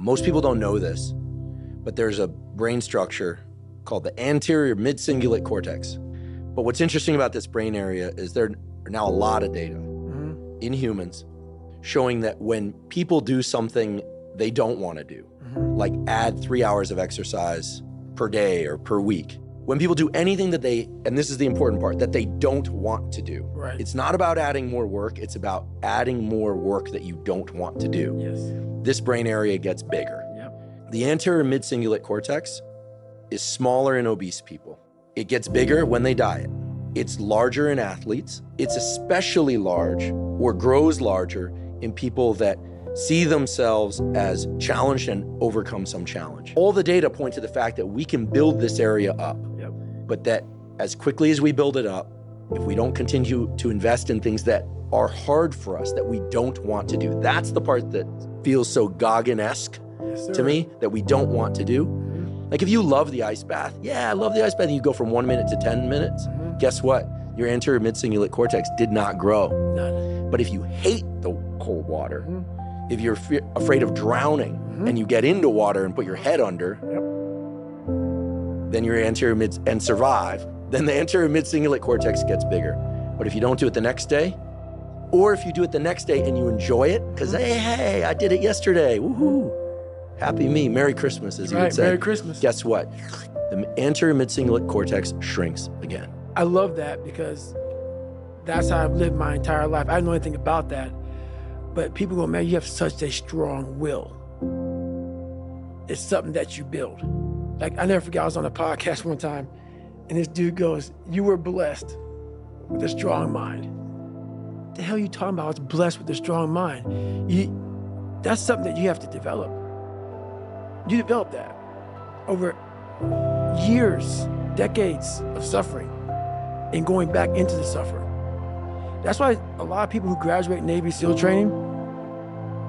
Most people don't know this, but there's a brain structure called the anterior mid-cingulate cortex. But what's interesting about this brain area is there are now a lot of data in humans showing that when people do something they don't want to do, like add 3 hours of exercise per day or per week, when people do anything that they, and this is the important part, that they don't want to do. Right. It's not about adding more work, it's about adding more work that you don't want to do. Yes. This brain area gets bigger. Yep. The anterior mid-cingulate cortex is smaller in obese people. It gets bigger when they diet. It's larger in athletes. It's especially large or grows larger in people that see themselves as challenged and overcome some challenge. All the data point to the fact that we can build this area up, but that as quickly as we build it up, if we don't continue to invest in things that are hard for us, that we don't want to do, that's the part that feels so Goggin-esque to me, that we don't want to do. Like if you love the ice bath, yeah, I love the ice bath, and you go from 1 minute to 10 minutes, guess what? Your anterior mid-cingulate cortex did not grow. None. But if you hate the cold water, if you're afraid of drowning and you get into water and put your head under, then your anterior mid and survive, then the anterior mid-cingulate cortex gets bigger. But if you don't do it the next day, or if you do it the next day and you enjoy it, because hey, I did it yesterday, woohoo, happy me, Merry Christmas, as you would say. Merry Christmas. Guess what? The anterior mid-cingulate cortex shrinks again. I love that because that's how I've lived my entire life. I don't know anything about that. But people go, man, you have such a strong will. It's something that you build. Like, I never forget, I was on a podcast one time, and this dude goes, you were blessed with a strong mind. What the hell are you talking about? I was blessed with a strong mind. That's something that you have to develop. You develop that over years, decades of suffering and going back into the suffering. That's why a lot of people who graduate Navy SEAL training,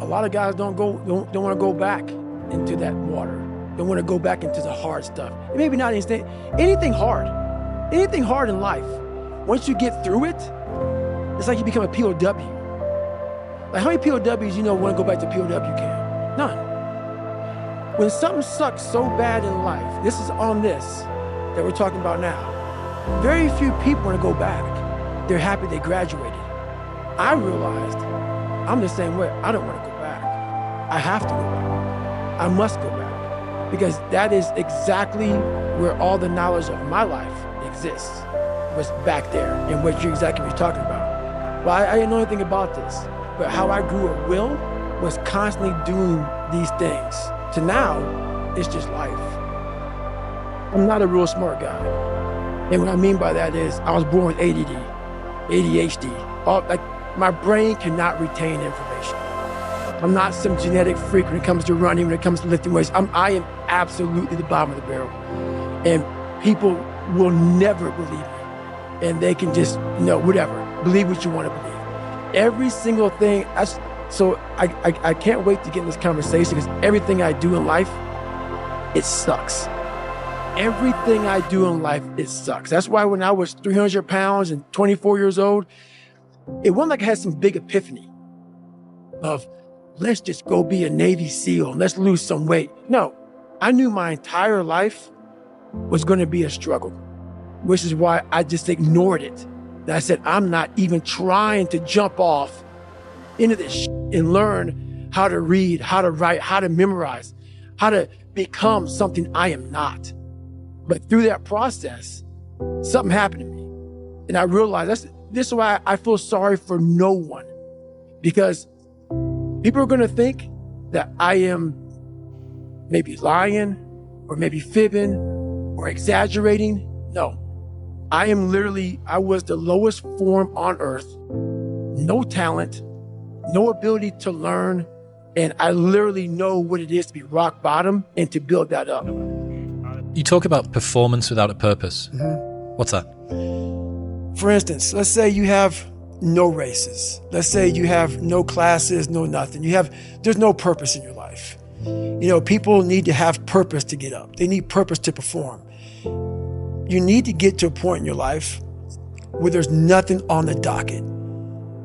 a lot of guys don't want to go back into that water. Don't want to go back into the hard stuff. And maybe not anything hard in life. Once you get through it, it's like you become a POW. Like how many POWs want to go back to POW camp? None. When something sucks so bad in life, this is on this that we're talking about now. Very few people want to go back. They're happy they graduated. I realized I'm the same way. I don't want to go back. I have to go back. I must go back. Because that is exactly where all the knowledge of my life exists, was back there, and what you're exactly talking about. Well, I didn't know anything about this, but how I grew a will was constantly doing these things. To now, it's just life. I'm not a real smart guy. And what I mean by that is I was born with ADD, ADHD. My brain cannot retain information. I'm not some genetic freak when it comes to running, when it comes to lifting weights. I am absolutely the bottom of the barrel. And people will never believe me. And they can just, whatever, believe what you want to believe. Every single thing, so I can't wait to get in this conversation because everything I do in life, it sucks. Everything I do in life, it sucks. That's why when I was 300 pounds and 24 years old, it wasn't like I had some big epiphany of, let's just go be a Navy SEAL and let's lose some weight. No, I knew my entire life was going to be a struggle, which is why I just ignored it. And I said, I'm not even trying to jump off into this and learn how to read, how to write, how to memorize, how to become something I am not. But through that process, something happened to me. And I realized this is why I feel sorry for no one. Because people are going to think that I am maybe lying or maybe fibbing or exaggerating. No, I was the lowest form on earth. No talent, no ability to learn. And I literally know what it is to be rock bottom and to build that up. You talk about performance without a purpose. What's that? For instance, let's say you have no races. Let's say you have no classes, no nothing. There's no purpose in your life. People need to have purpose to get up. They need purpose to perform. You need to get to a point in your life where there's nothing on the docket.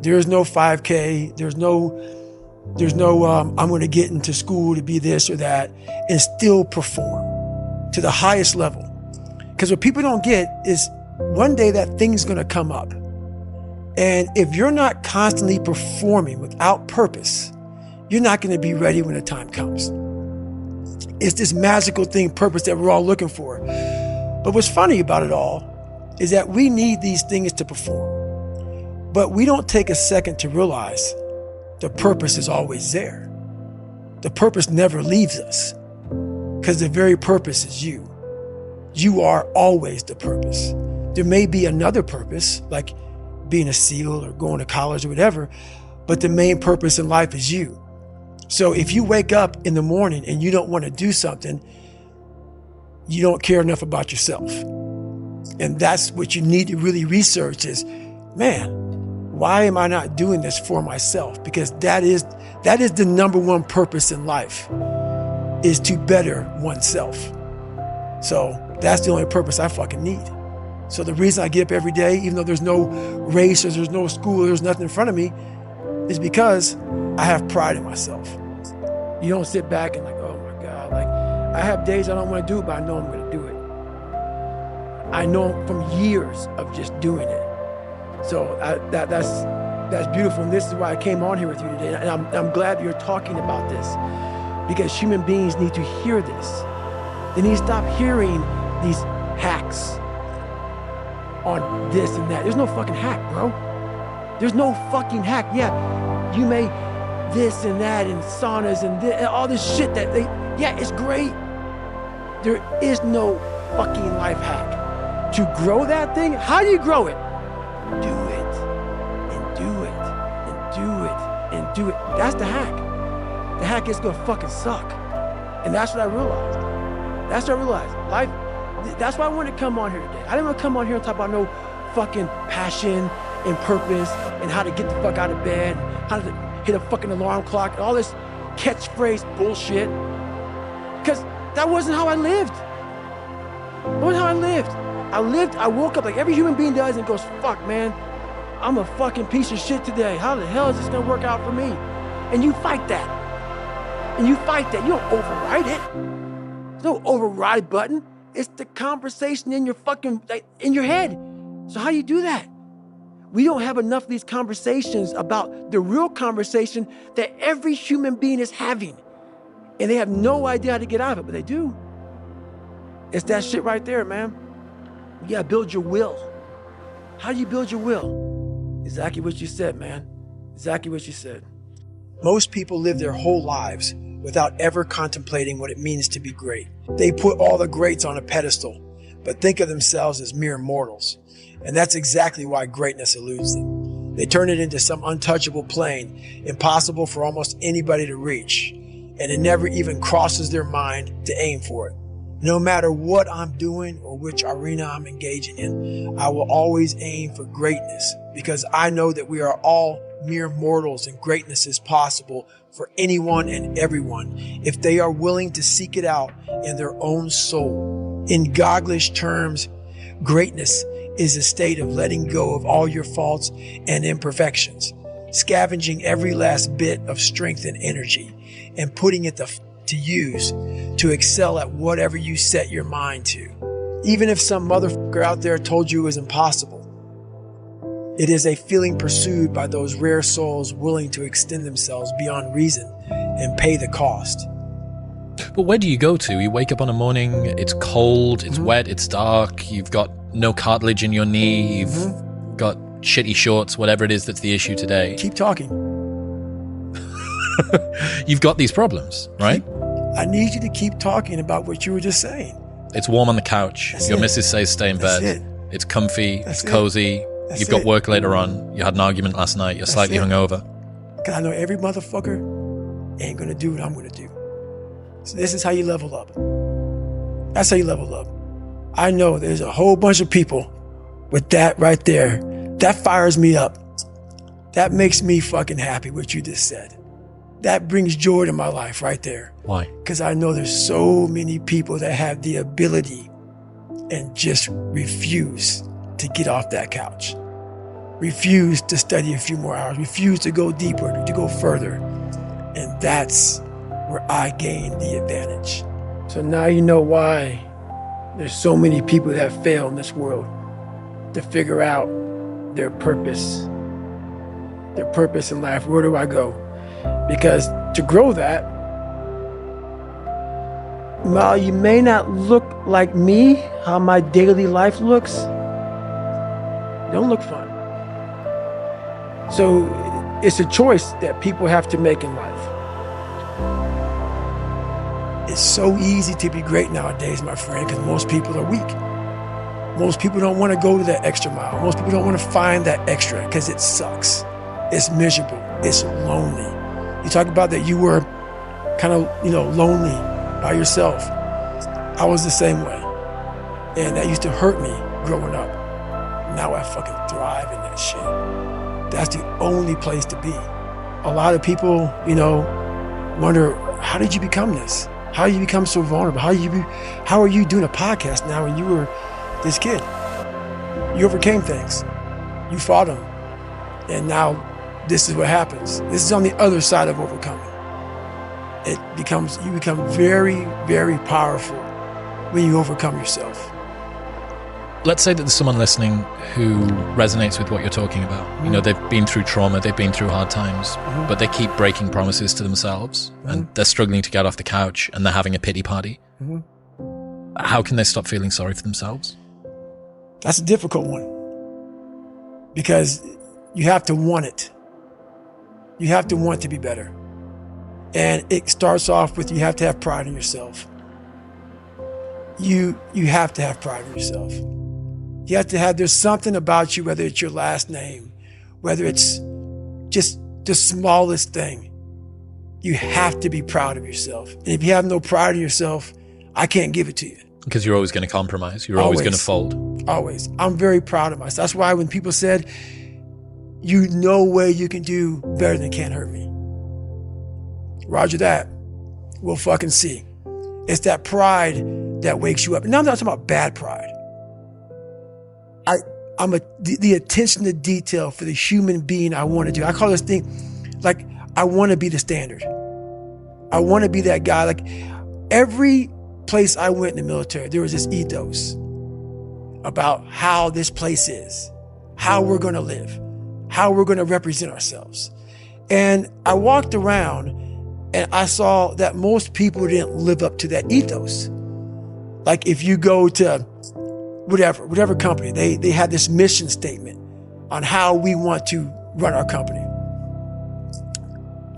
There's no 5K. There's no There's no, I'm going to get into school to be this or that and still perform to the highest level. Because what people don't get is one day that thing's going to come up. And if you're not constantly performing without purpose, you're not going to be ready when the time comes. It's this magical thing, purpose, that we're all looking for. But what's funny about it all is that we need these things to perform. But we don't take a second to realize the purpose is always there. The purpose never leaves us because the very purpose is you. You are always the purpose. There may be another purpose, like being a SEAL or going to college or whatever, but the main purpose in life is you. So if you wake up in the morning and you don't want to do something, you don't care enough about yourself. And that's what you need to really research is, man, why am I not doing this for myself? Because that is the number one purpose in life, is to better oneself. So that's the only purpose I fucking need. So the reason I get up every day, even though there's no race or there's no school, or there's nothing in front of me, is because I have pride in myself. You don't sit back and like, oh my God, like I have days I don't want to do it, but I know I'm going to do it. I know from years of just doing it. So that's beautiful. And this is why I came on here with you today. And I'm glad you're talking about this, because human beings need to hear this. They need to stop hearing these hacks on this and that. There's no fucking hack, bro. There's no fucking hack. Yeah, you may this and that and saunas and all this shit that yeah, it's great. There is no fucking life hack. To grow that thing, how do you grow it? Do it and do it and do it and do it. That's the hack. The hack is gonna fucking suck. And that's what I realized. That's what I realized. Life, that's why I wanted to come on here today. I didn't want to come on here and talk about no fucking passion and purpose and how to get the fuck out of bed, how to hit a fucking alarm clock, and all this catchphrase bullshit. Because that wasn't how I lived. That wasn't how I lived. I woke up like every human being does and goes, fuck, man, I'm a fucking piece of shit today. How the hell is this gonna work out for me? And you fight that. And you fight that. You don't override it. There's no override button. It's the conversation in your fucking, like, in your head. So how do you do that? We don't have enough of these conversations about the real conversation that every human being is having. And they have no idea how to get out of it, but they do. It's that shit right there, man. You gotta build your will. How do you build your will? Exactly what you said, man. Exactly what you said. Most people live their whole lives without ever contemplating what it means to be great. They put all the greats on a pedestal, but think of themselves as mere mortals. And that's exactly why greatness eludes them. They turn it into some untouchable plane, impossible for almost anybody to reach. And it never even crosses their mind to aim for it. No matter what I'm doing or which arena I'm engaging in, I will always aim for greatness, because I know that we are all mere mortals and greatness is possible for anyone and everyone if they are willing to seek it out in their own soul. In Gogglish terms, greatness is a state of letting go of all your faults and imperfections, scavenging every last bit of strength and energy, and putting it to use to excel at whatever you set your mind to. Even if some motherfucker out there told you it was impossible, it is a feeling pursued by those rare souls willing to extend themselves beyond reason and pay the cost. But where do you go to? You wake up on a morning, it's cold, it's wet, it's dark, you've got no cartilage in your knee, you've got shitty shorts, whatever it is that's the issue today. Keep talking. You've got these problems, right? I need you to keep talking about what you were just saying. It's warm on the couch. That's Your it. missus says stay in That's bed. it. It's comfy, That's it's it. cozy. That's You've got it. work later on. You had an argument last night. You're slightly it. hungover. Because I know every motherfucker ain't gonna do what I'm gonna do. So this is how you level up. That's how you level up. I know there's a whole bunch of people with that right there. That fires me up. That makes me fucking happy, what you just said. That brings joy to my life right there. Why? Because I know there's so many people that have the ability and just refuse to get off that couch. Refuse to study a few more hours. Refuse to go deeper, to go further. And that's where I gained the advantage. So now you know why there's so many people that fail in this world to figure out their purpose in life. Where do I go? Because to grow that, while you may not look like me, how my daily life looks, don't look fun. So it's a choice that people have to make in life. It's so easy to be great nowadays, my friend, because most people are weak. Most people don't want to go to that extra mile. Most people don't want to find that extra because it sucks. It's miserable. It's lonely. You talk about that you were kind of, lonely by yourself. I was the same way. And that used to hurt me growing up. Now I fucking thrive in that shit. That's the only place to be. A lot of people, wonder, how did you become this? How did you become so vulnerable? How are you doing a podcast now when you were this kid? You overcame things. You fought them. And now this is what happens. This is on the other side of overcoming. You become very, very powerful when you overcome yourself. Let's say that there's someone listening who resonates with what you're talking about. Mm-hmm. They've been through trauma, they've been through hard times, but they keep breaking promises to themselves, and they're struggling to get off the couch, and they're having a pity party. How can they stop feeling sorry for themselves? That's a difficult one, because you have to want it. You have to want to be better. And it starts off with, you have to have pride in yourself. You have to have pride in yourself. You have to have, there's something about you, whether it's your last name, whether it's just the smallest thing. You have to be proud of yourself. And if you have no pride in yourself, I can't give it to you. Because you're always going to compromise. You're always going to fold. Always. I'm very proud of myself. That's why when people said, no way you can do better than Can't Hurt Me. Roger that. We'll fucking see. It's that pride that wakes you up. Now I'm not talking about bad pride. I'm the attention to detail for the human being I want to do. I call this thing, like, I want to be the standard. I want to be that guy. Like, every place I went in the military, there was this ethos about how this place is, how we're going to live, how we're going to represent ourselves. And I walked around and I saw that most people didn't live up to that ethos. Like, if you go to whatever company, they had this mission statement on how we want to run our company.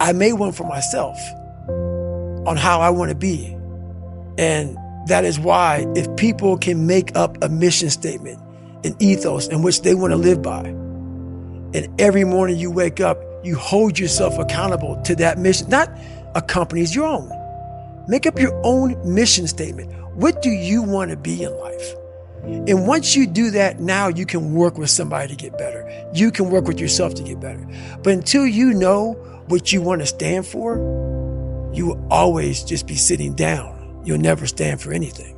I made one for myself on how I want to be. And that is why, if people can make up a mission statement, an ethos in which they want to live by, and every morning you wake up, you hold yourself accountable to that mission, not a company's, your own. Make up your own mission statement. What do you want to be in life? And once you do that, now you can work with somebody to get better. You can work with yourself to get better. But until you know what you want to stand for, you will always just be sitting down. You'll never stand for anything.